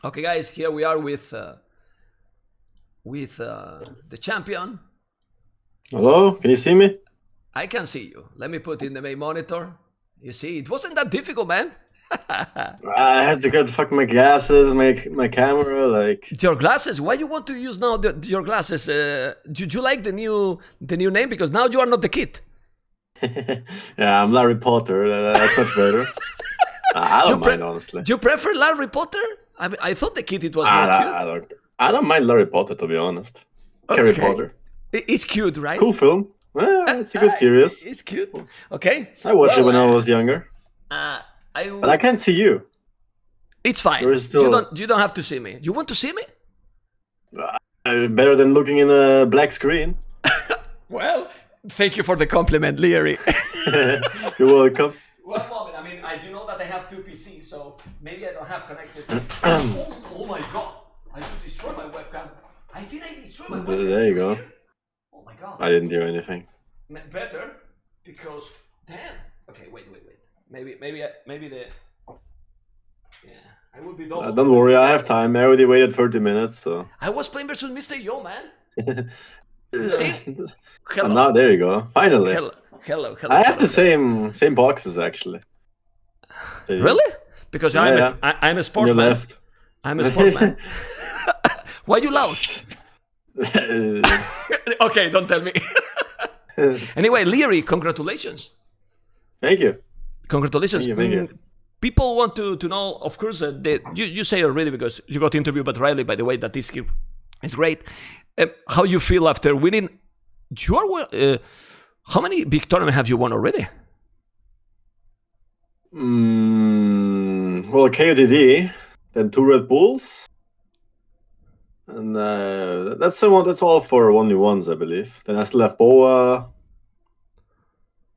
Okay, guys, here we are with the champion. Hello, can you see me? I can see you. Let me put in the main monitor. You see, it wasn't that difficult, man. I had to get my glasses, my camera, like. Your glasses. Why you want to use now your glasses? Do you like the new name? Because now you are not the kid. Yeah, I'm Larry Potter. That's much better. I don't mind, honestly. Do you prefer Larry Potter? I thought the kid it was more cute. I don't mind Larry Potter, to be honest. Okay. Harry Potter. It's cute, right? Cool film. Yeah, it's a good series. It's cute. Okay. I watched it when I was younger. But I can't see you. It's fine. You don't have to see me. You want to see me? Better than looking in a black screen. Well, thank you for the compliment, Liereyy. You're welcome. One moment. I mean, I do know that I have two PCs, so maybe I don't have connected. Oh my god! I should destroy my webcam. I think I destroyed my webcam. There you go. Oh my god! I didn't do anything. Better, because damn. Okay, wait. Maybe the. Yeah, I will be done. Don't worry, I have time. I already waited 30 minutes, so. I was playing versus Mr. Yo, man. See? Hello. Now there you go. Finally. Hello. I have the same boxes actually. Really? Because I'm a sportman. You're left. I'm a sportman. Why you loud? Okay, don't tell me. Anyway, Liereyy, congratulations. Thank you. Congratulations. Thank you. People want to know, of course, you say already because you got interviewed by Riley, by the way, that this game is great. How you feel after winning? How many big tournaments have you won already? Well, KOTD, then 2 Red Bulls, and that's all for 1v1s, I believe. Then I still have Boa.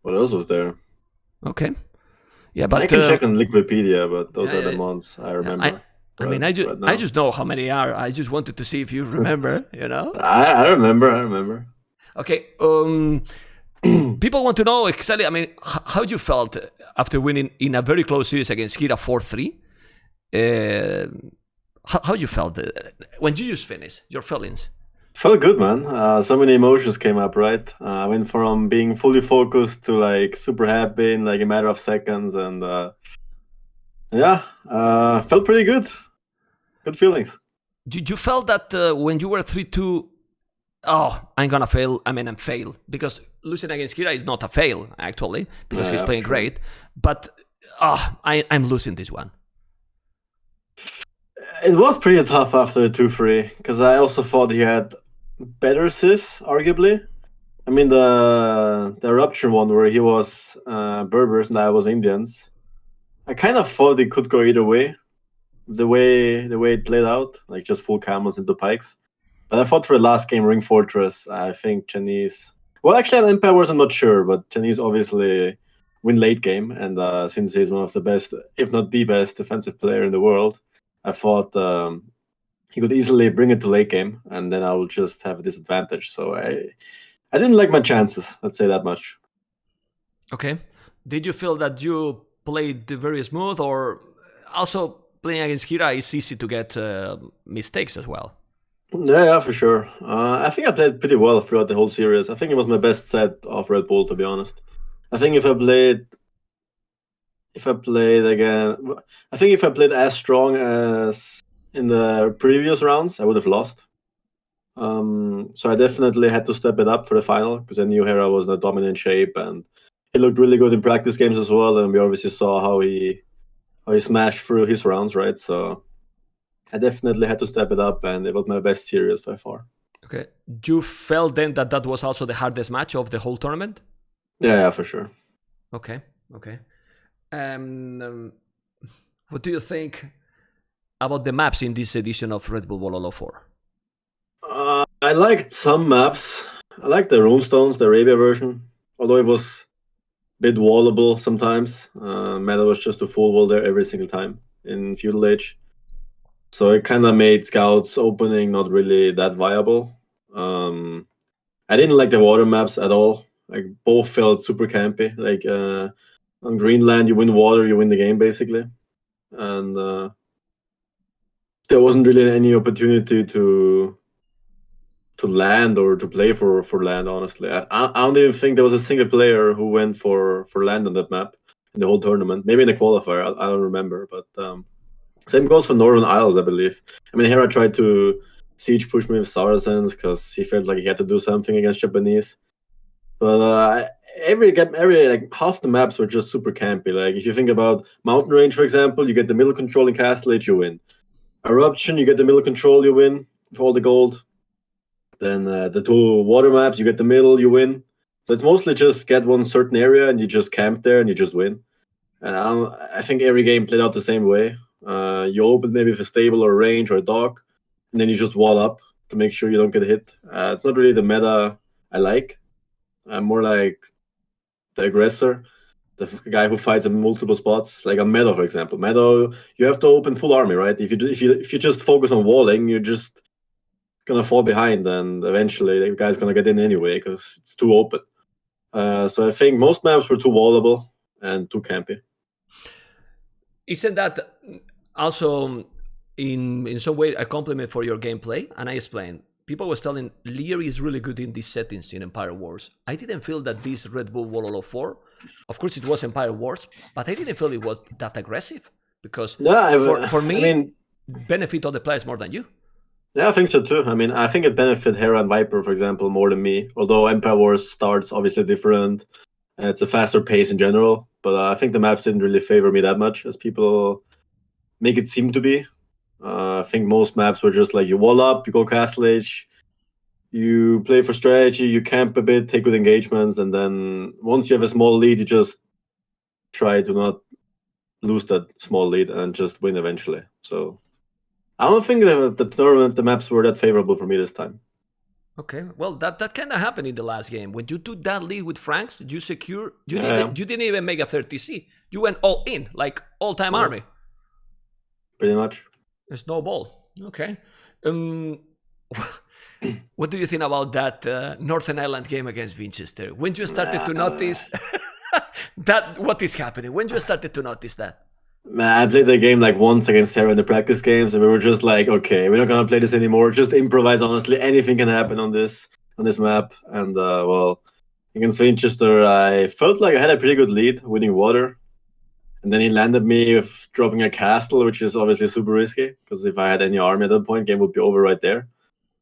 What else was there? Okay. Yeah, but I can check on Liquipedia, but those are the ones I remember. I just know how many are. I just wanted to see if you remember, you know? I remember. Okay. People want to know exactly, I mean, how you felt after winning in a very close series against Kira 4-3. How you felt when you just finished, your feelings? Felt good, man. So many emotions came up, right? I went from being fully focused to like super happy in like a matter of seconds, and felt pretty good. Good feelings. Did you felt that when you were 3-2, I'm gonna fail? I mean, I'm fail because losing against Kira is not a fail actually because he's playing great. But I'm losing this one. It was pretty tough after the 2-3 because I also thought he had better sieves, arguably. I mean, the eruption one where he was Berbers and I was Indians. I kind of thought it could go either way, the way it played out, like just full camels into pikes. But I thought for the last game, Ring Fortress, I think Chinese. Well, actually, on Empire Wars, I'm not sure, but Chinese obviously win late game, and since he's one of the best, if not the best, defensive player in the world, I thought he could easily bring it to late game, and then I will just have a disadvantage. So I didn't like my chances. Let's say that much. Okay. Did you feel that you played very smooth, or also playing against Kira is easy to get mistakes as well? Yeah, for sure. I think I played pretty well throughout the whole series. I think it was my best set of Red Bull, to be honest. I think if I played as strong as in the previous rounds, I would have lost. So I definitely had to step it up for the final because I knew Hera was in a dominant shape and he looked really good in practice games as well. And we obviously saw how he smashed through his rounds, right? So I definitely had to step it up, and it was my best series by far. Okay. You felt then that was also the hardest match of the whole tournament? Yeah, for sure. Okay. What do you think about the maps in this edition of Redbull Wololo 4? I liked some maps. I liked the Runestones, the Arabia version, although it was a bit wallable sometimes. Meta was just a full wall there every single time in Feudal Age. So it kind of made Scouts opening not really that viable. I didn't like the water maps at all. Like both felt super campy. Like on Greenland, you win water, you win the game basically. And there wasn't really any opportunity to land or to play for land. Honestly, I don't even think there was a single player who went for land on that map in the whole tournament. Maybe in the qualifier, I don't remember. But same goes for Northern Isles, I believe. I mean, Hera tried to siege push me with Saracens because he felt like he had to do something against Japanese. But every like half the maps were just super campy. Like if you think about Mountain Range, for example, you get the middle control in Castle Age, you win. Eruption, you get the middle control, you win for all the gold. Then the two water maps, you get the middle, you win. So it's mostly just get one certain area and you just camp there and you just win. And I think every game played out the same way. You open maybe with a stable or a range or a dog, and then you just wall up to make sure you don't get hit. It's not really the meta I like. I'm more like the aggressor, the guy who fights in multiple spots. Like on Meadow, for example. Meadow, you have to open full army, right? If you just focus on walling, you're just gonna fall behind, and eventually the guy's gonna get in anyway because it's too open. So I think most maps were too wallable and too campy. Isn't that also in some way a compliment for your gameplay? And I explained. People was telling Liereyy is really good in these settings in Empire Wars. I didn't feel that this Redbull Wololo 4, of course it was Empire Wars, but I didn't feel it was that aggressive because for me, I mean, benefit all the players more than you. Yeah, I think so too. I mean, I think it benefit Hera and Viper, for example, more than me. Although Empire Wars starts obviously different. It's a faster pace in general, but I think the maps didn't really favor me that much as people make it seem to be. I think most maps were just like you wall up, you go Castle Age, you play for strategy, you camp a bit, take good engagements, and then once you have a small lead, you just try to not lose that small lead and just win eventually. So I don't think the tournament, the maps were that favorable for me this time. Okay, well, that kind of happened in the last game. When you took that lead with Franks, you didn't even make a 30C. You went all in, like all-time army. Pretty much. A snowball. Okay. What do you think about that Northern Ireland game against Winchester? When you started to notice that what is happening? When you started to notice that? I played the game like once against Hera in the practice games, and we were just like, okay, we're not gonna play this anymore. Just improvise. Honestly, anything can happen on this map. And well, against Winchester, I felt like I had a pretty good lead, winning water, and then he landed me with dropping a castle, which is obviously super risky because if I had any army at that point, game would be over right there.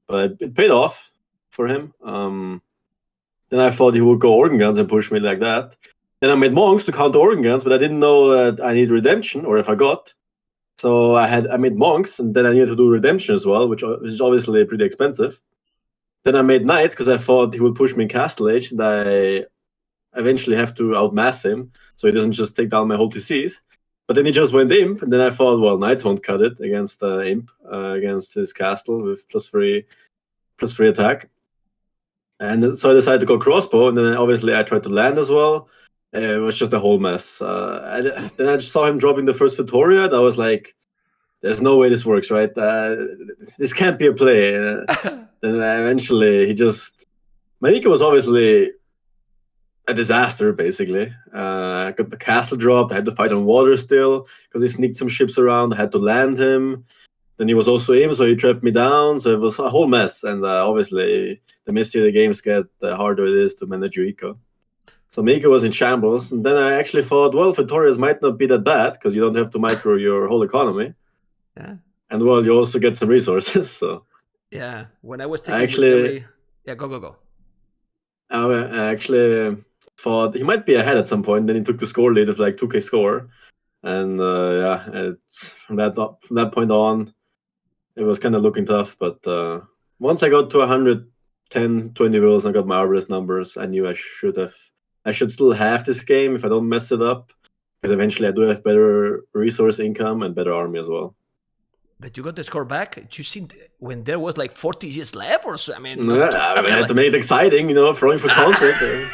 But it paid off for him. Then I thought he would go organ guns and push me like that. Then I made monks to counter organ guns, but I didn't know that I need redemption, or if I got. So I made monks, and then I needed to do redemption as well, which is obviously pretty expensive. Then I made knights because I thought he would push me in Castle Age, and I eventually have to outmass him, so he doesn't just take down my whole TCs. But then he just went imp, and then I thought, well, knights won't cut it against imp, against his castle with +3 attack. And so I decided to go crossbow, and then obviously I tried to land as well. It was just a whole mess. Then I just saw him dropping the first Victoria, and I was like, there's no way this works, right? This can't be a play. Then eventually he just... Manika was obviously a disaster, basically. I got the castle dropped. I had to fight on water still because he sneaked some ships around. I had to land him. Then he was also aim, so he trapped me down. So it was a whole mess. And obviously, the messier the games get, the harder it is to manage your eco. So Mika was in shambles. And then I actually thought, well, Victorias might not be that bad because you don't have to micro your whole economy. Yeah. And well, you also get some resources. So yeah, when I was taking go. I actually thought he might be ahead at some point. Then he took the score lead of like 2k score. And from that point on, it was kind of looking tough. But once I got to 110, 20 wheels and I got my arbalest numbers, I knew I should still have this game if I don't mess it up. Because eventually I do have better resource income and better army as well. But you got the score back. You see, when there was like 40 years left or so. I mean, I had to make it exciting, throwing for counter.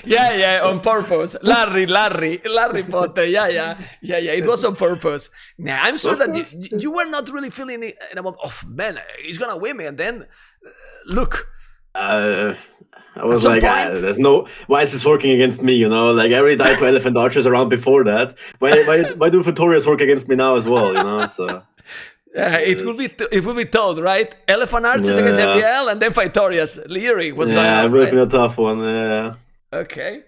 yeah, on purpose. Larry Potter. Yeah. It was on purpose. Nah, I'm sure that you were not really feeling it. And I'm like, oh man, he's gonna win me. And then look. I was like, there's no. Why is this working against me? Like every die to elephant archers around before that. Why do Victorias work against me now as well? So It will be told, right? Elephant Archers against FPL, and then Victorious. Liereyy, what's going on? Yeah, it would have been a tough one. Yeah. Okay.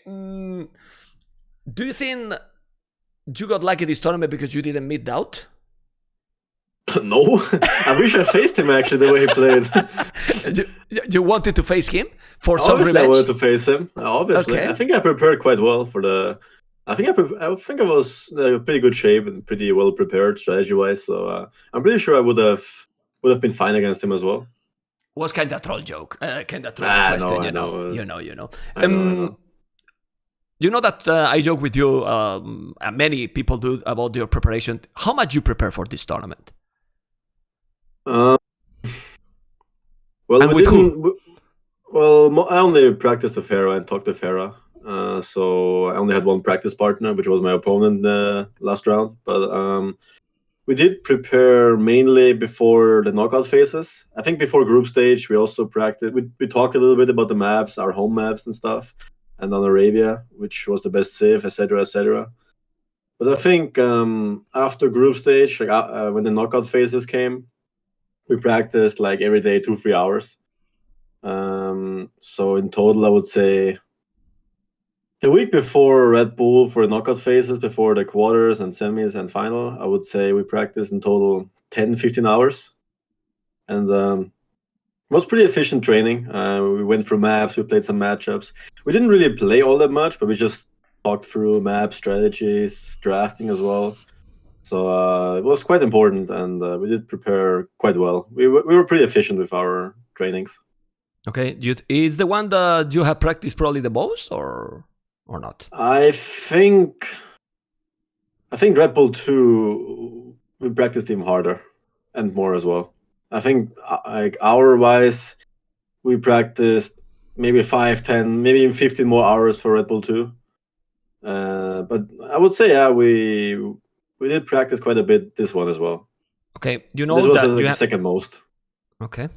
Do you think you got lucky this tournament because you didn't meet Doubt? No, I wish I faced him actually the way he played. You wanted to face him for some Obviously, revenge? I wanted to face him. Obviously, Okay. I think I prepared quite well for the. I think I was in pretty good shape and pretty well prepared strategy-wise. So I'm pretty sure I would have been fine against him as well. Was kind of troll joke, kind of troll question. I know. You know. I know. You know that I joke with you. Many people do about your preparation. How much you prepare for this tournament? Well, and with who? Well, I only practiced with Farah and talked to Farah. So I only had one practice partner, which was my opponent last round. But we did prepare mainly before the knockout phases. I think before group stage, we also practiced. We talked a little bit about the maps, our home maps and stuff, and on Arabia, which was the best save, etc., etc. But I think after group stage, like when the knockout phases came, we practiced like every day 2-3 hours. So in total, I would say the week before Red Bull for knockout phases, before the quarters and semis and final, I would say we practiced in total 10-15 hours. And it was pretty efficient training. We went through maps, we played some matchups. We didn't really play all that much, but we just talked through map strategies, drafting as well. So it was quite important, and we did prepare quite well. We were pretty efficient with our trainings. Okay, is the one that you have practiced probably the most, or not? I think Red Bull 2, we practiced even harder and more as well. I think like hour-wise, we practiced maybe 5, 10, maybe even 15 more hours for Red Bull 2. But I would say, yeah, we did practice quite a bit this one as well. Okay, you know this was that the second most. Okay,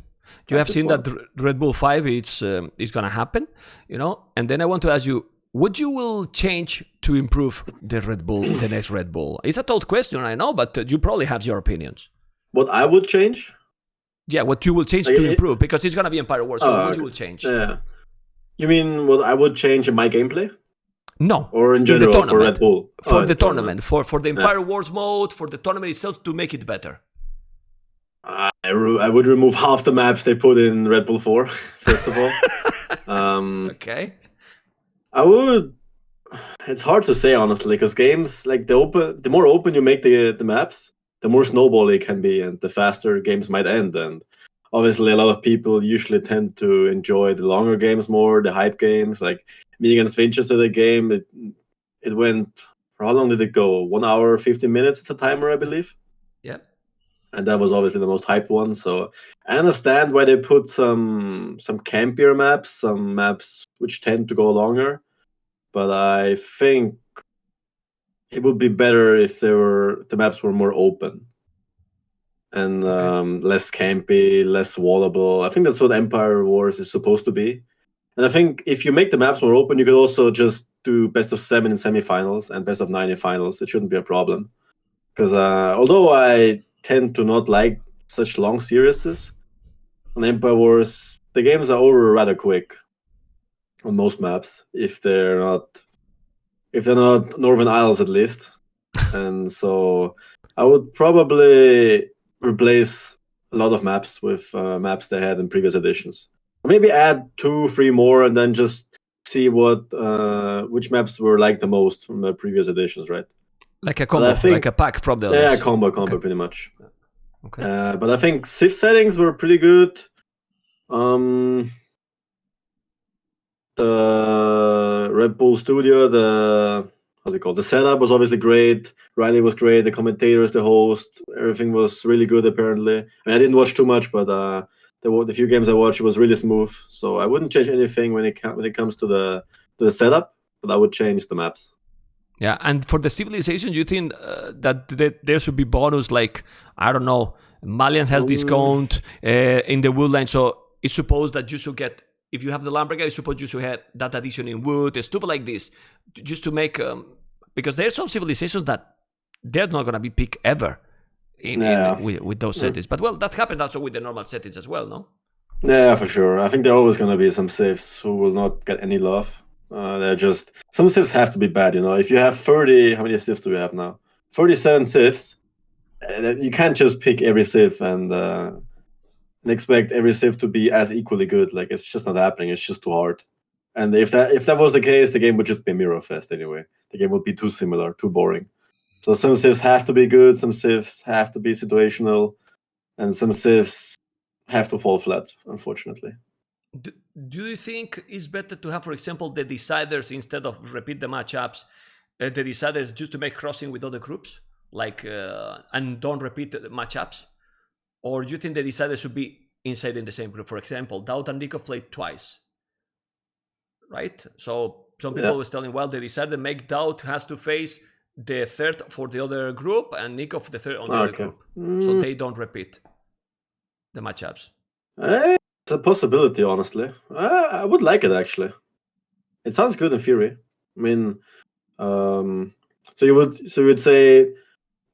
you have seen that Red Bull 5 it's gonna happen, you know. And then I want to ask you, what you will change to improve the Red Bull, the next Red Bull? It's a tough question, I know, but you probably have your opinions. What I would change? Yeah, what you will change to improve, because it's gonna be Empire Wars. So what you will change? Yeah, you mean what I would change in my gameplay? No, or in general for Red Bull? For the tournament, for the Empire Wars mode, for the tournament itself, to make it better. I would remove half the maps they put in Red Bull 4, first of all. Okay. I would. It's hard to say, honestly, because games, like the more open you make the maps, the more snowball it can be, and the faster games might end. And obviously, a lot of people usually tend to enjoy the longer games more, the hype games. Like me against Winchester, the game, it went. For how long did it go? 1 hour, 15 minutes. It's a timer, I believe. Yeah. And that was obviously the most hyped one. So I understand why they put some campier maps, some maps which tend to go longer. But I think it would be better if the maps were more open and less campy, less wallable. I think that's what Empire Wars is supposed to be. And I think if you make the maps more open, you could also just do best of 7 in semifinals and best of 9 in finals. It shouldn't be a problem. Because although I tend to not like such long series on Empire Wars, the games are over rather quick on most maps, if they're not Northern Isles at least. And so I would probably replace a lot of maps with maps they had in previous editions. Or maybe add 2-3 more and then just see which maps were liked the most from the previous editions, right? Like a combo, like a pack from the others. Yeah, combo, okay. Pretty much. Okay. But I think Civ settings were pretty good. The Red Bull Studio, how's it called? The setup was obviously great. Riley was great. The commentators, the host, everything was really good. Apparently, I mean, I didn't watch too much, but the few games I watched, it was really smooth. So I wouldn't change anything when it comes to the setup, but I would change the maps. Yeah, and for the civilization, you think that there should be bonus, like, I don't know, Malian has discount in the woodline, so it's supposed that you should get, if you have the Lamberga, it's supposed you should have that addition in wood, stuff like this, just to make, because there's some civilizations that they're not going to be picked ever. with those settings. But well, that happened also with the normal settings as well, no? Yeah, for sure. I think there are always going to be some civs who will not get any love. They're just some civs have to be bad, you know. If you have 30, how many civs do we have now? 47 civs. You can't just pick every civ and expect every civ to be as equally good. Like, it's just not happening. It's just too hard. And if that was the case, the game would just be a mirror fest anyway. The game would be too similar, too boring. So some civs have to be good, some civs have to be situational, and some civs have to fall flat, unfortunately. Do you think it's better to have, for example, the deciders instead of repeat the matchups, the deciders just to make crossing with other groups, like and don't repeat the matchups? Or do you think the deciders should be inside in the same group? For example, Daut and Nikov played twice, right? So some people was telling, well, the decider make Daut has to face the third for the other group and Nikov the third on the other group, so they don't repeat the matchups. It's a possibility, honestly. I would like it, actually. It sounds good in theory. I mean, so you would say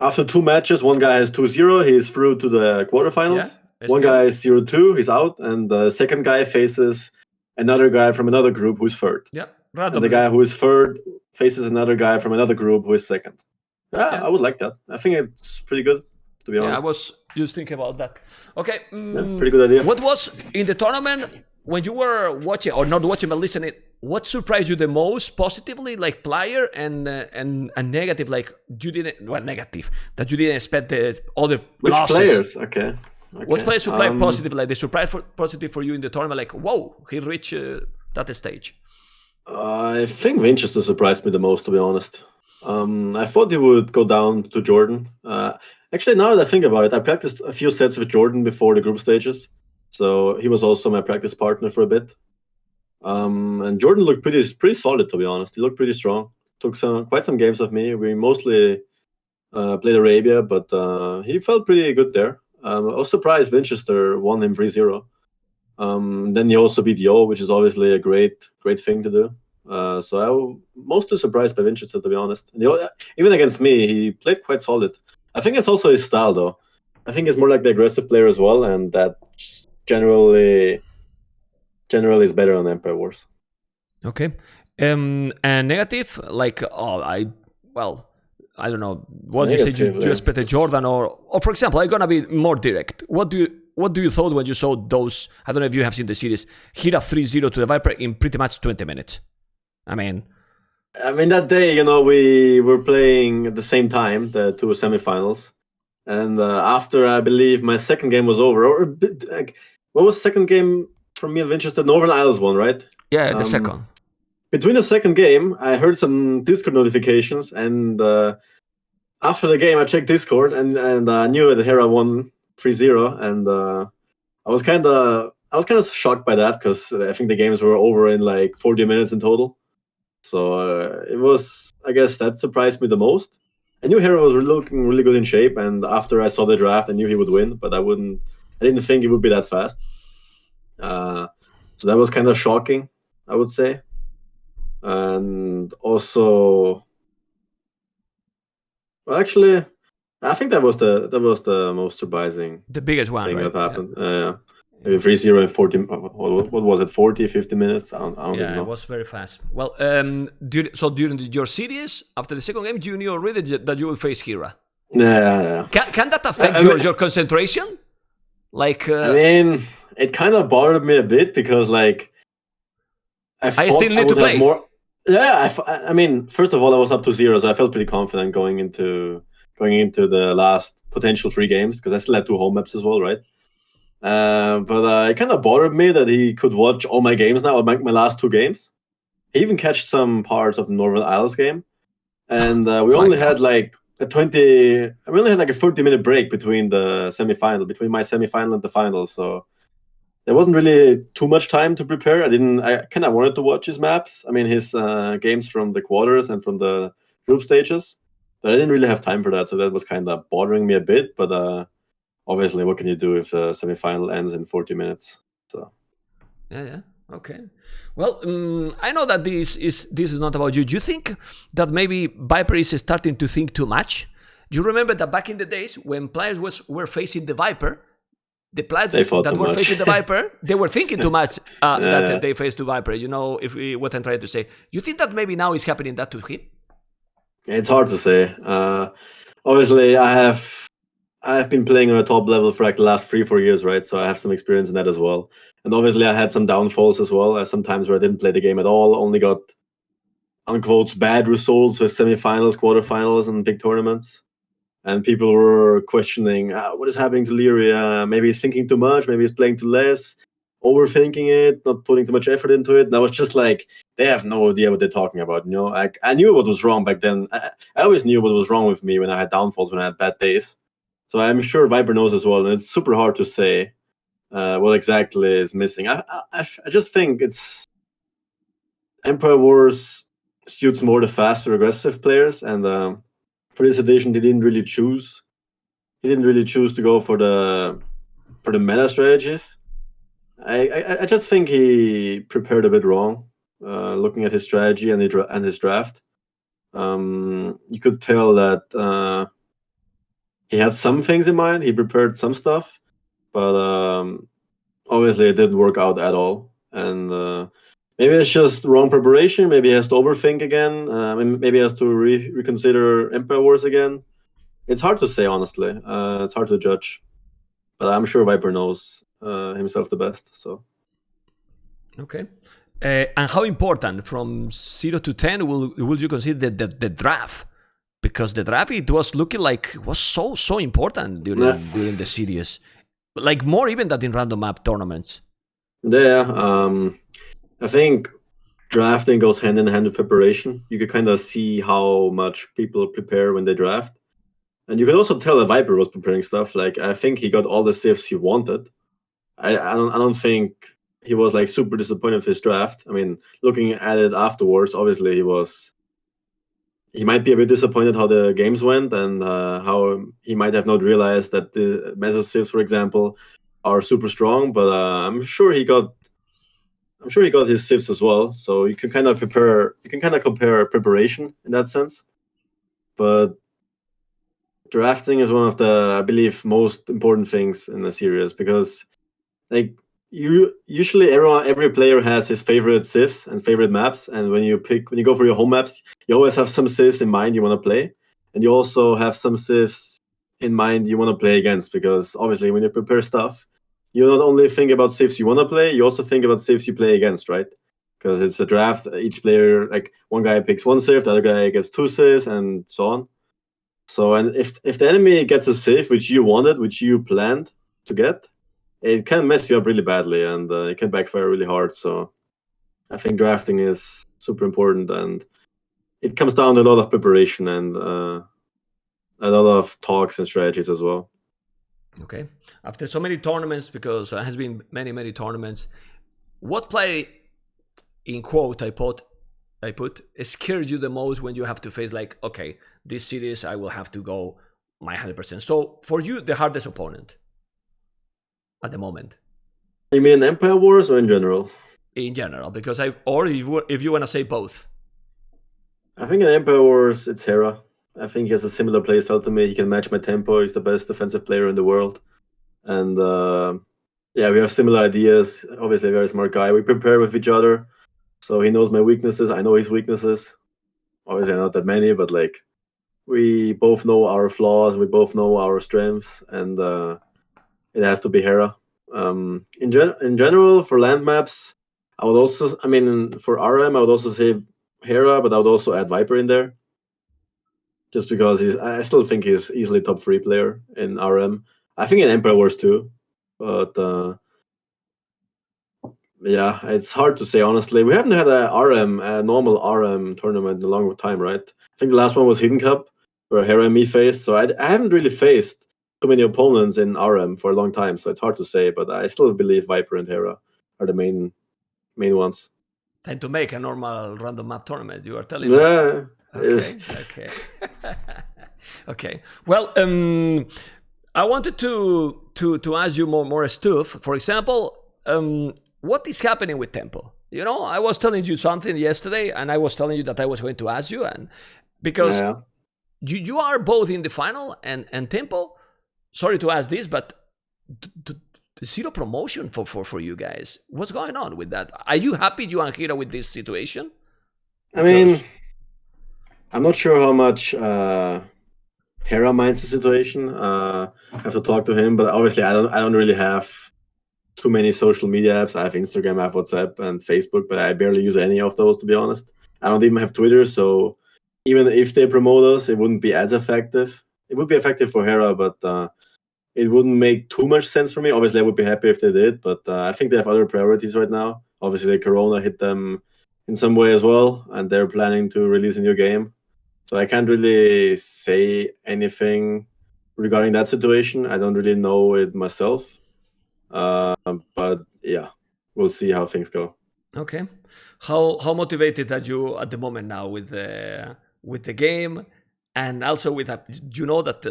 after 2 matches, one guy has 2-0, he's through to the quarterfinals. One guy is 0-2, he's out, and the second guy faces another guy from another group who's third. Yeah, and the guy who is third faces another guy from another group who is second. I would like that. I think it's pretty good, to be honest. Yeah, I was just thinking about that. Okay, pretty good idea. What was in the tournament when you were watching, or not watching but listening? What surprised you the most positively, like player, and negative, like you didn't, well, negative that you didn't expect the other Which losses? Players? Okay. What players surprised positive, like the surprise positive for you in the tournament? Like, whoa, he reached that stage. I think Winchester surprised me the most, to be honest. I thought he would go down to Jordan. Actually, now that I think about it, I practiced a few sets with Jordan before the group stages. So he was also my practice partner for a bit. And Jordan looked pretty solid, to be honest. He looked pretty strong. Took quite some games with me. We mostly played Arabia, but he felt pretty good there. I was surprised Winchester won him 3-0. Then he also beat Yo, which is obviously a great thing to do. So I was mostly surprised by Winchester, to be honest. And even against me, he played quite solid. I think it's also his style, though. I think he's more like the aggressive player as well, and that generally is better on Empire Wars. Okay. And negative, like, I don't know. What do you say? Do you expect a Jordan or for example, I'm gonna be more direct. What do you thought when you saw those? I don't know if you have seen the series. Hit a 3-0 to the Viper in pretty much 20 minutes. I mean, that day, we were playing at the same time, the 2 semifinals, and after I believe my second game was over, or like, what was the second game from me and Winchester? Northern Isles one, right? Yeah, the second. Between the second game, I heard some Discord notifications, and after the game, I checked Discord, and I knew that Hera won 3-0, and I was kind of shocked by that because I think the games were over in like 40 minutes in total. So it was, I guess, that surprised me the most. I knew Hera was looking really good in shape, and after I saw the draft, I knew he would win, but I didn't think it would be that fast. So that was kind of shocking, I would say. And also, well, actually, I think that was the most surprising, the biggest one, thing right? that happened. Maybe 3-0 in 40. What was it? 40, 50 minutes? I don't even know. It was very fast. Well, during your series, after the second game, you knew already that you will face Hera. Yeah. Can that affect your concentration? Like, it kind of bothered me a bit because, like, I still need to play more. Yeah, first of all, I was up to 0, so I felt pretty confident going into the last potential 3 games because I still had 2 home maps as well, right? But it kind of bothered me that he could watch all my games now, my last 2 games. He even catched some parts of the Northern Isles game, and we only had like a 30-minute break between the semifinal, between my semifinal and the final. So there wasn't really too much time to prepare. I kind of wanted to watch his maps. His games from the quarters and from the group stages, but I didn't really have time for that. So that was kind of bothering me a bit. But obviously, what can you do if the semifinal ends in 40 minutes? So yeah. Okay. Well, I know that this is not about you. Do you think that maybe Viper is starting to think too much? You remember that back in the days when players were facing the Viper, the players They fought that too were much. facing the Viper, they were thinking too much Yeah. that they faced the Viper. You know, what I'm trying to say. You think that maybe now is happening that to him? It's hard to say. Obviously, I've been playing on a top level for like the last 3-4 years, right? So I have some experience in that as well. And obviously, I had some downfalls as well. Sometimes where I didn't play the game at all, only got unquote bad results with semifinals, quarterfinals, and big tournaments. And people were questioning what is happening to Liereyy. Maybe he's thinking too much. Maybe he's playing too less, overthinking it, not putting too much effort into it. And I was just like, they have no idea what they're talking about. You know, like I knew what was wrong back then. I always knew what was wrong with me when I had downfalls, when I had bad days. So I'm sure Viper knows as well. And it's super hard to say what exactly is missing. I just think it's Empire Wars suits more the faster, aggressive players, and for this edition, they didn't really choose. He didn't really choose to go for the meta strategies. I just think he prepared a bit wrong. Looking at his strategy and his draft, you could tell that he had some things in mind. He prepared some stuff, but obviously it didn't work out at all. And maybe it's just wrong preparation. Maybe he has to overthink again. Maybe he has to reconsider Empire Wars again. It's hard to say, honestly. It's hard to judge. But I'm sure Viper knows himself the best. So. Okay. And how important from 0 to 10 will you consider the draft? Because the draft, it was looking like was so important during the series. Like more even than in random map tournaments. Yeah, I think drafting goes hand in hand with preparation. You could kind of see how much people prepare when they draft. And you could also tell that Viper was preparing stuff. Like, I think he got all the saves he wanted. I don't think he was like super disappointed with his draft. I mean, looking at it afterwards, obviously he might be a bit disappointed how the games went and how he might have not realized that the Meso saves, for example, are super strong. But I'm sure he got his saves as well. So you can kind of compare preparation in that sense. But drafting is one of the, I believe, most important things in the series, because like usually every player has his favorite civs and favorite maps, and when you go for your home maps, you always have some civs in mind you want to play, and you also have some civs in mind you want to play against, because obviously when you prepare stuff, you not only think about civs you want to play, you also think about civs you play against, right? Because it's a draft, each player, like one guy picks one civ, the other guy gets two civs, and so on. So, and if the enemy gets a civ which you wanted, which you planned to get, it can mess you up really badly, and it can backfire really hard. So I think drafting is super important, and it comes down to a lot of preparation and a lot of talks and strategies as well. Okay. After so many tournaments, because there has been many tournaments, what play, in quote I put, scared you the most when you have to face like, okay, this series I will have to go my 100%. So for you, the hardest opponent at the moment? You mean Empire Wars or in general? In general, because if you want to say both. I think in Empire Wars it's Hera. I think he has a similar playstyle to me. He can match my tempo. He's the best defensive player in the world, and yeah, we have similar ideas. Obviously, a very smart guy. We prepare with each other, so he knows my weaknesses. I know his weaknesses. Obviously, not that many, but like we both know our flaws. We both know our strengths, and it has to be Hera. In general, for land maps, I would also, I mean, for RM, I would also say Hera, but I would also add Viper in there, just because I still think he's easily top 3 player in RM. I think in Empire Wars too, but yeah, it's hard to say, honestly. We haven't had a normal RM tournament in a long time, right? I think the last one was Hidden Cup, where Hera and me faced, so I haven't really faced too many opponents in RM for a long time, so it's hard to say, but I still believe Viper and Hera are the main ones. Time to make a normal random map tournament, you are telling me. Okay. Okay. Well, I wanted to ask you more stuff. For example, what is happening with tempo? You know, I was telling you something yesterday, and I was telling you that I was going to ask you, and because you are both in the final and tempo. Sorry to ask this, but the zero promotion for you guys. What's going on with that? Are you happy, you and Hira, with this situation? I mean, I'm not sure how much Hera minds the situation. I have to talk to him, but obviously I don't really have too many social media apps. I have Instagram, I have WhatsApp and Facebook, but I barely use any of those, to be honest. I don't even have Twitter, so even if they promote us, it wouldn't be as effective. It would be effective for Hera, but it wouldn't make too much sense for me. Obviously, I would be happy if they did, but I think they have other priorities right now. Obviously, the Corona hit them in some way as well, and they're planning to release a new game. So I can't really say anything regarding that situation. I don't really know it myself. But yeah, we'll see how things go. Okay. How motivated are you at the moment now with the game, and also with that? You know that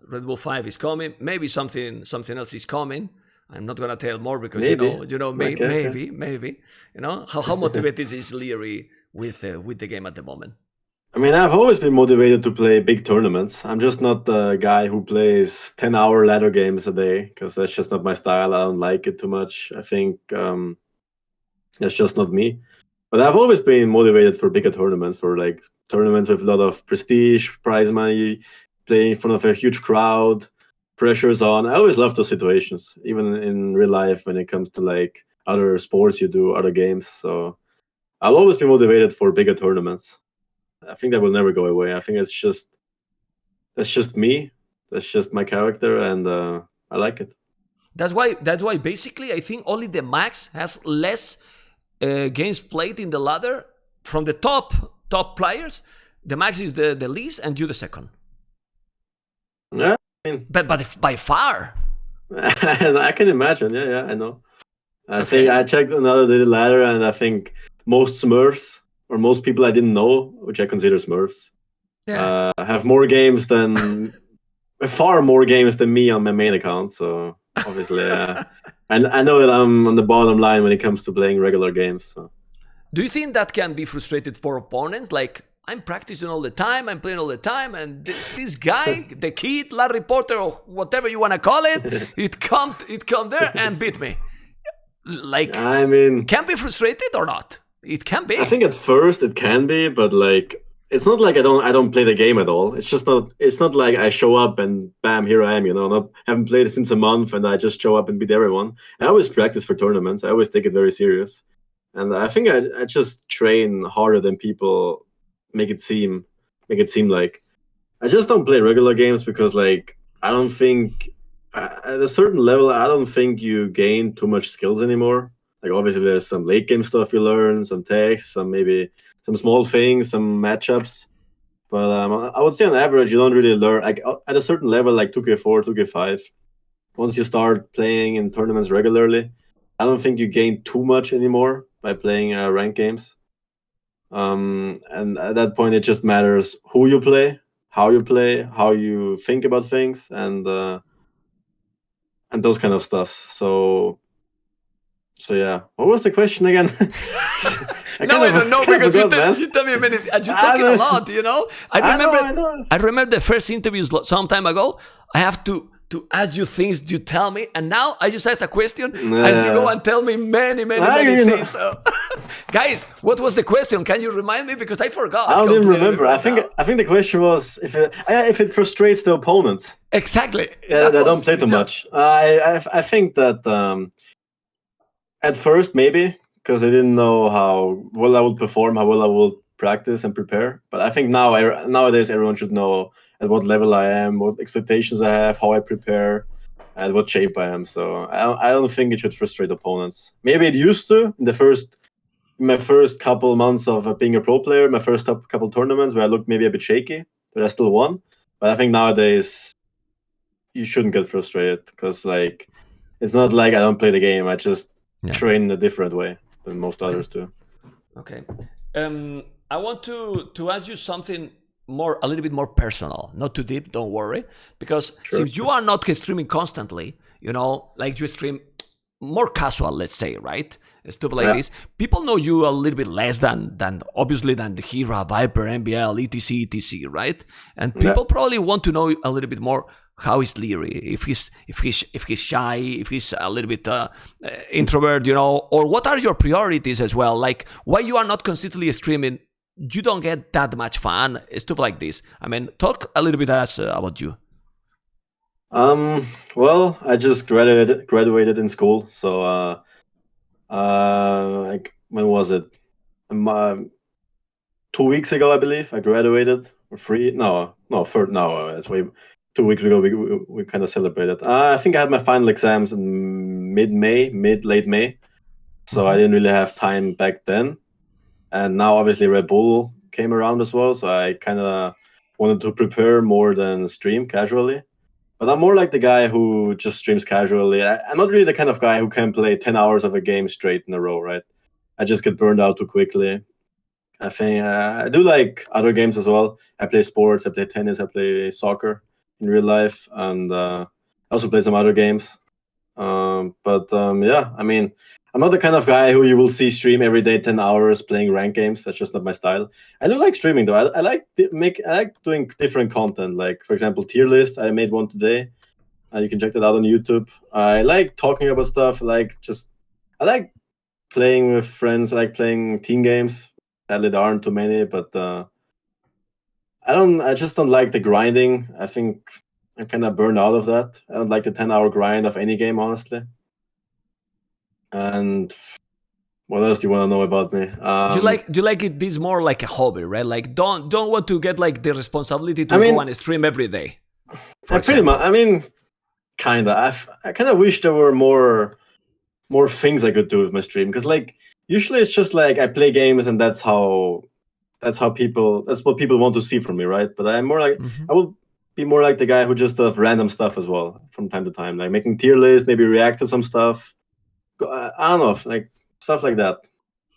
Red Bull 5 is coming. Maybe something else is coming. I'm not gonna tell more because Maybe. maybe. You know how motivated is Liereyy with the game at the moment? I mean, I've always been motivated to play big tournaments. I'm just not the guy who plays 10-hour ladder games a day, because that's just not my style. I don't like it too much. I think that's just not me. But I've always been motivated for bigger tournaments, for like tournaments with a lot of prestige, prize money, playing in front of a huge crowd, pressure's on. I always love those situations, even in real life when it comes to like other sports you do, other games. So I'll always be motivated for bigger tournaments. I think that will never go away. I think that's just me. That's just my character, and I like it. That's why basically I think only the Max has less games played in the ladder from the top players. The Max is the least, and you the second. Yeah, I mean, but by far. I can imagine. Yeah, I know. I think I checked another little ladder, and I think most Smurfs, or most people I didn't know, which I consider Smurfs, have more games than far more games than me on my main account. So obviously, and I know that I'm on the bottom line when it comes to playing regular games. So. Do you think that can be frustrated for opponents? Like, I'm practicing all the time, I'm playing all the time, and this guy, the kid, Larry Potter, or whatever you want to call it, it come there and beat me. Like, I mean, can be frustrated or not? It can be. I think at first it can be, but like, it's not like I don't play the game at all. It's just not. It's not like I show up and bam, here I am. Haven't played it since a month, and I just show up and beat everyone. I always practice for tournaments. I always take it very serious, and I think I just train harder than people make it seem like. I just don't play regular games because, like, I don't think at a certain level, I don't think you gain too much skills anymore. Like, obviously, there's some late game stuff you learn, some techs, some small things, some matchups. But I would say on average, you don't really learn. Like, at a certain level, like 2K4, 2K5, once you start playing in tournaments regularly, I don't think you gain too much anymore by playing ranked games. And at that point, it just matters who you play, how you think about things, and those kind of stuff. So yeah, what was the question again? I don't know, because you tell me a minute. You're talking a lot, you know. I remember the first interviews some time ago. I have to ask you things you tell me, and now I just ask a question and you go and tell me many things. So, guys, what was the question? Can you remind me, because I forgot? I don't even remember. I think the question was if it frustrates the opponents. Exactly. Yeah, they don't play too much. I think that at first maybe, because I didn't know how well I would perform, how well I would practice and prepare. But I think nowadays everyone should know at what level I am, what expectations I have, how I prepare, and what shape I am. So I don't think it should frustrate opponents. Maybe it used to in my first couple months of being a pro player, my first couple tournaments where I looked maybe a bit shaky, but I still won. But I think nowadays you shouldn't get frustrated, because like it's not like I don't play the game. I just train in a different way than most others do. Okay. I want to ask you something a little bit more personal, not too deep, don't worry, because since you are not streaming constantly, like you stream more casual, let's say, right? stuff like this. People know you a little bit less than obviously than the Hira, Viper, MBL, etc, right? And people probably want to know a little bit more. How is Liereyy? If he's shy, if he's a little bit introvert, or what are your priorities as well? Like why you are not consistently streaming? You don't get that much fun, stuff like this. I mean, talk a little bit about you. Well, I just graduated in school, so like when was it? 2 weeks ago, I believe. I graduated. It's way 2 weeks ago. We kind of celebrated. I think I had my final exams in late May, so I didn't really have time back then. And now, obviously, Red Bull came around as well, so I kind of wanted to prepare more than stream casually. But I'm more like the guy who just streams casually. I'm not really the kind of guy who can play 10 hours of a game straight in a row, right? I just get burned out too quickly. I think I do like other games as well. I play sports, I play tennis, I play soccer in real life, and I also play some other games. Yeah, I mean, I'm not the kind of guy who you will see stream every day 10 hours playing ranked games. That's just not my style. I do like streaming though. I like doing different content. Like for example, tier list. I made one today. You can check that out on YouTube. I like talking about stuff. I like playing with friends. I like playing team games. Sadly, there aren't too many, but I just don't like the grinding. I think I'm kind of burned out of that. I don't like the 10-hour grind of any game, honestly. And what else do you want to know about me? Do you like it this more like a hobby, right? Like don't want to get like the responsibility to go and stream every day. Pretty much. I mean, kinda. I kind of wish there were more things I could do with my stream, because like usually it's just like I play games and that's what people want to see from me, right? But I'm more like I will be more like the guy who just does random stuff as well from time to time, like making tier lists, maybe react to some stuff. I don't know, like stuff like that.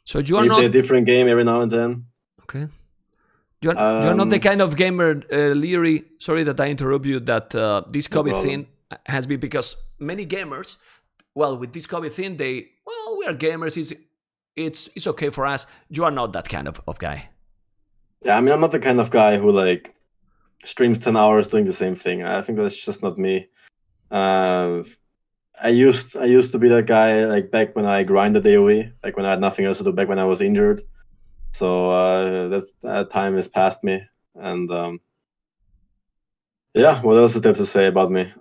So you are not play a different game every now and then. Okay. You're not the kind of gamer, Liereyy. Sorry that I interrupt you. That this COVID thing has been, because many gamers, well, with this COVID thing, we are gamers. It's okay for us. You are not that kind of guy. Yeah, I mean, I'm not the kind of guy who like streams 10 hours doing the same thing. I think that's just not me. I used to be that guy like back when I grinded AoE, like when I had nothing else to do, back when I was injured. So that time has passed me. And yeah, what else is there to say about me?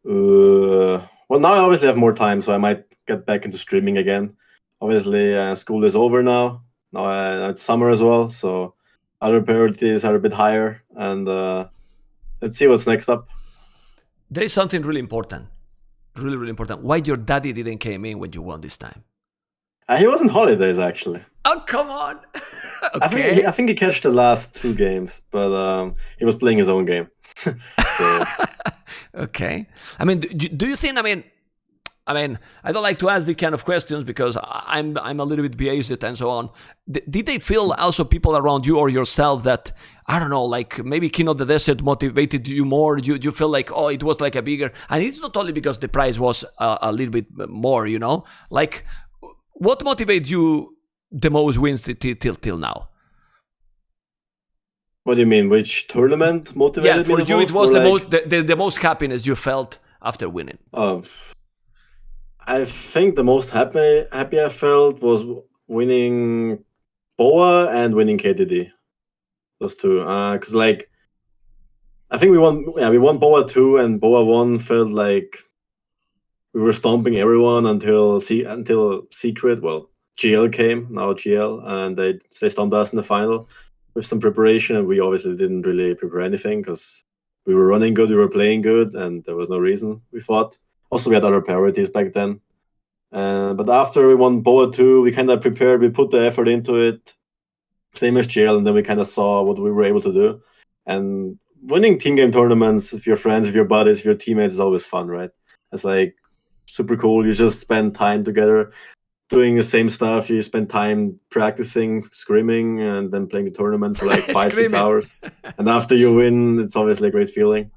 Well, now I obviously have more time, so I might get back into streaming again. Obviously, school is over now. Now it's summer as well, so other priorities are a bit higher. And let's see what's next up. There is something really important. Really, really important. Why your daddy didn't came in when you won this time? He was on holidays, actually. Oh, come on. Okay. I think he catched the last 2 games, but he was playing his own game. So. Okay. I mean, do you think? I mean, I don't like to ask these kind of questions because I'm a little bit biased and so on. Did they feel also people around you or yourself that, I don't know, like maybe King of the Desert motivated you more? You feel like, oh, it was like a bigger, and it's not only because the price was a little bit more, like what motivates you the most wins till now? What do you mean? Which tournament motivated me the most? For you, it was the most happiness you felt after winning. I think the most happy I felt was winning BOA and winning KDD. Those two, because like I think we won BOA 2 and BOA 1 felt like we were stomping everyone until Secret. Well, GL came, now GL, and they stomped us in the final with some preparation, and we obviously didn't really prepare anything because we were running good, we were playing good, and there was no reason we fought. Also, we had other priorities back then. But after we won BOA 2, we kind of prepared, we put the effort into it, same as GL, and then we kind of saw what we were able to do. And winning team game tournaments with your friends, with your buddies, with your teammates is always fun, right? It's like super cool. You just spend time together doing the same stuff. You spend time practicing, scrimming, and then playing the tournament for like 5-6 hours. And after you win, it's obviously a great feeling.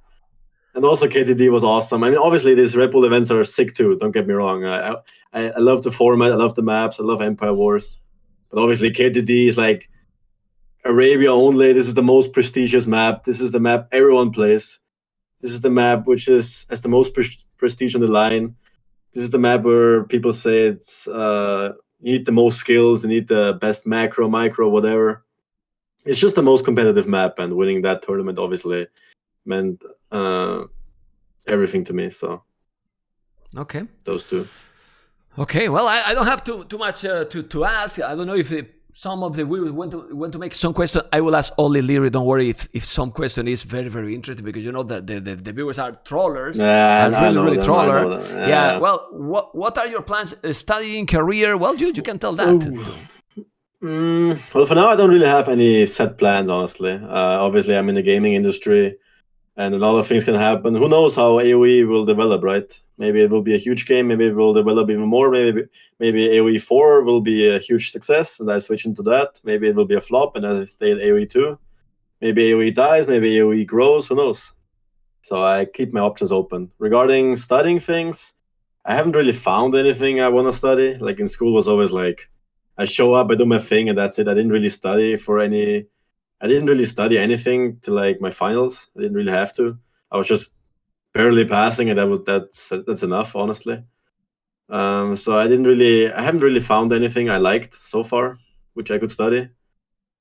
And also KTD was awesome. I mean, obviously these Red Bull events are sick too. Don't get me wrong. I love the format. I love the maps. I love Empire Wars. But obviously KTD is like Arabia only. This is the most prestigious map. This is the map everyone plays. This is the map which has the most prestige on the line. This is the map where people say it's you need the most skills, you need the best macro, micro, whatever. It's just the most competitive map, and winning that tournament obviously meant everything to me. So okay, those two. Okay, well, I don't have too much to ask. I don't know if some of the viewers want to make some question. I will ask only Liereyy. Don't worry if some question is very, very interesting, because you know that the viewers are trollers. Yeah, really troller. Yeah. Well, what are your plans? Studying, career? Well, you can tell that. Well, for now, I don't really have any set plans, honestly. Obviously, I'm in the gaming industry, and a lot of things can happen. Who knows how AoE will develop, right? Maybe it will be a huge game. Maybe it will develop even more. Maybe AoE 4 will be a huge success, and I switch into that. Maybe it will be a flop, and I stay at AoE 2. Maybe AoE dies. Maybe AoE grows. Who knows? So I keep my options open. Regarding studying things, I haven't really found anything I want to study. Like in school was always like, I show up, I do my thing, and that's it. I didn't really study anything to like my finals. I didn't really have to. I was just barely passing, and that's enough, honestly. So I haven't really found anything I liked so far, which I could study.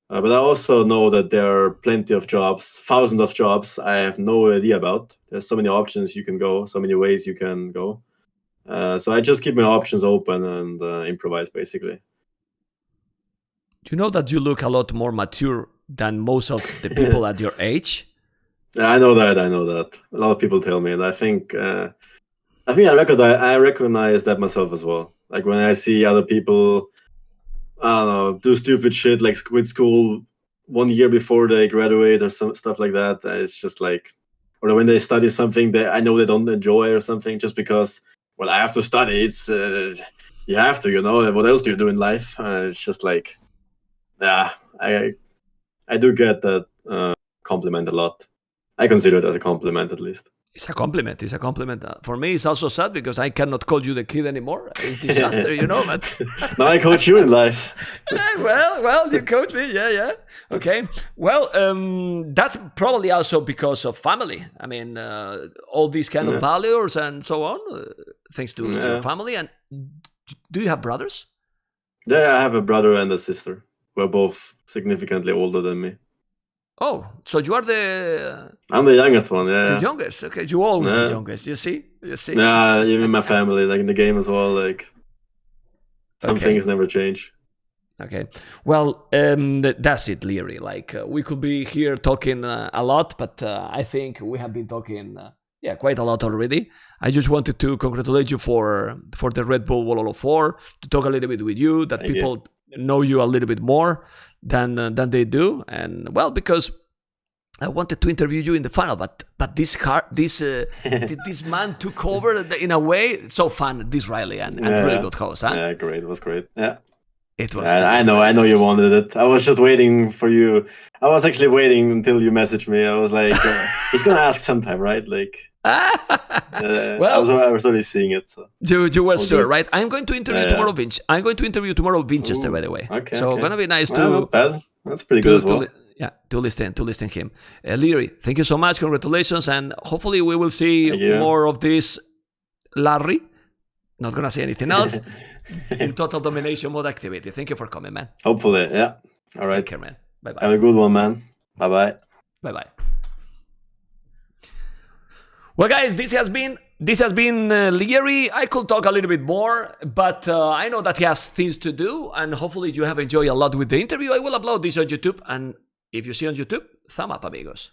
But I also know that there are plenty of jobs, thousands of jobs I have no idea about. There's so many options you can go, so many ways you can go. So I just keep my options open and improvise, basically. Do you know that you look a lot more mature than most of the people at your age? Yeah, I know that. A lot of people tell me, and I think I recognize that myself as well. Like when I see other people, I don't know, do stupid shit like quit school 1 year before they graduate or some stuff like that. It's just like, or when they study something that I know they don't enjoy or something, just because, well, I have to study. It's you have to, you know. What else do you do in life? It's just like, yeah, I do get that compliment a lot. I consider it as a compliment, at least. It's a compliment. For me, it's also sad because I cannot call you the kid anymore. It's a disaster, you know. But now I coach you in life. well, you coach me. Yeah. Okay. Well, that's probably also because of family. I mean, all these kind of values and so on, thanks to your family. And do you have brothers? Yeah, I have a brother and a sister. We're both significantly older than me. Oh, so you are I'm the youngest one, yeah. The youngest, okay. You always the youngest, you see? Yeah, even my family, like in the game as well, like some things never change. Okay. Well, that's it, Liereyy. Like, we could be here talking a lot, but I think we have been talking quite a lot already. I just wanted to congratulate you for the Redbull Wololo 4, to talk a little bit with you, that people know you a little bit more than they do, and well, because I wanted to interview you in the final, but this man took over in a way. So fun, this Riley, and really good host, huh? Yeah, great. It was great. Yeah, it was. I know you wanted it. I was just waiting for you. I was actually waiting until you messaged me. I was like, he's gonna ask sometime, right? Like, well, I was already seeing it. So you were sure, right? I'm going to interview tomorrow, Vinch. I'm going to interview tomorrow Winchester, by the way. Okay. So gonna be nice to. Not bad. That's pretty good as well. To listen him. Liereyy, thank you so much. Congratulations, and hopefully we will see more of this Larry. Not gonna say anything else. In total domination mode activity. Thank you for coming, man. Hopefully, yeah. All right. Take care, man. Bye-bye. Have a good one, man. Bye-bye. Bye-bye. Well, guys, this has been Liereyy. I could talk a little bit more, but I know that he has things to do, and hopefully you have enjoyed a lot with the interview. I will upload this on YouTube, and if you see on YouTube, thumb up, amigos.